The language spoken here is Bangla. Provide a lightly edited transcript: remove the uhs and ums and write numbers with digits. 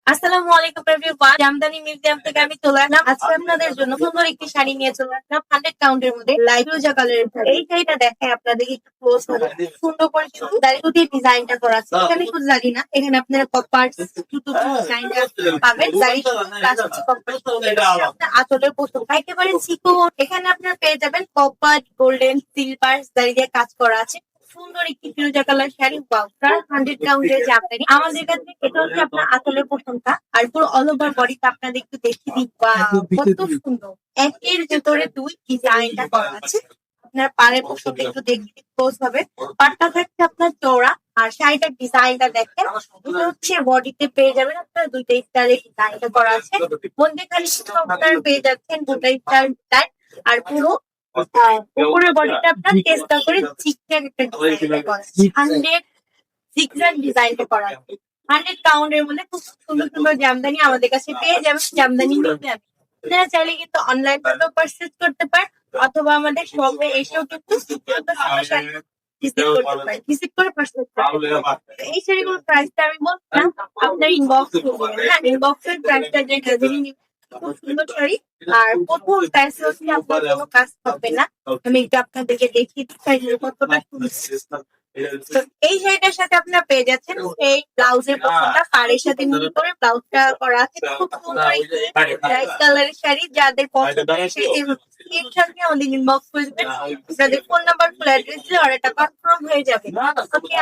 আসসালামু আলাইকুম এভরিওয়ান। জামদানি মিউজিয়াম থেকে আমি চলে আসলাম। আজকে আপনাদের জন্য সুন্দর একটি শাড়ি নিয়ে চলে আসলাম 100 কাউন্টের মধ্যে লাইট রোজা কালারের শাড়ি। এই শাড়িটা দেখে আপনাদের একটু ক্লোজ করে সুন্দর করে শুধু দাড়ি দিয়ে ডিজাইনটা করা আছে। এখানে শুধু দাড়ি না, এখানে আপনারা কপার সুতো ডিজাইনটা পাবেন। দাড়ি প্লাস হচ্ছে কপার আপনার আঁচলের পোস্ত একেবারে চিকন। এখানে আপনারা পেয়ে যাবেন কপার, গোল্ডেন, সিলভার দাড়ি দিয়ে কাজ করা আছে। সুন্দর একটি ফিরোজা কালার শাড়ি পাও 100 কাউন্টের জামদানি। আমাদের কাছে এটা হচ্ছে আপনার আসলের প্রশংসা। আর পুরো অল ওভার বডিটা আপনাদের একটু দেখে দিই, কত সুন্দর। একের ভেতরে দুই ডিজাইনটা করা আছে। আপনার পাড়ের পোশাকটা একটু দেখতে ক্লোজ হবে। পাটটা থাকছে আপনার চওড়া, আর শাড়িটার ডিজাইনটা দেখেন। এটা হচ্ছে বডিতে পেয়ে যাবেন আপনার দুইটা স্টাইলের ডিজাইনটা করা আছে। মধ্যেখানে শুধু আপনার পেয়ে যাচ্ছেন দুটা স্টাইল ডিজাইন। আর পুরো উপরের বডিটা আপনার চেষ্টা করে জিগজ্যাগ একটা ডিজাইন করা আছে। 100 জিগজ্যাগ ডিজাইনটা করা আছে। 100 কাউন্টের মধ্যে খুব সুন্দর সুন্দর জামদানি আমাদের কাছে পেয়ে যাবেন। জামদানি নিতে আপনারা চাইলে কিন্তু অনলাইন থেকেও পারচেজ করতে পারেন, অথবা আমাদের শপে এসেও কিন্তু ভিজিট করে পারচেজ করতে পারেন। এই শাড়িগুলোর প্রাইসটা আমি বলছিলাম, আপনার ইনবক্স করবেন। হ্যাঁ, ইনবক্সের প্রাইসটা যে গাজরি খুব সুন্দর শাড়ি। আর প্রথম প্রাইস হচ্ছে আপনার কোনো কাজ হবে না। আমি একটু আপনাদেরকে দেখিয়ে দিই শাড়ির কতটা সুন্দর। তো এই শাড়িটার সাথে আপনারা পেয়ে যাচ্ছেন এই ব্লাউজের পোশাকটা পাড়ের সাথে মিল করে ব্লাউজটা করা আছে। খুব সুন্দর একটি লাইট কালারের শাড়ি। যাদের পছন্দ স্ক্রিনশট নিয়ে আমাদের ইনবক্স করে দেবেন। আপনাদের ফোন নাম্বার, ফুল অ্যাড্রেস দিয়ে অর্ডারটা কনফার্ম হয়ে যাবে। ওকে।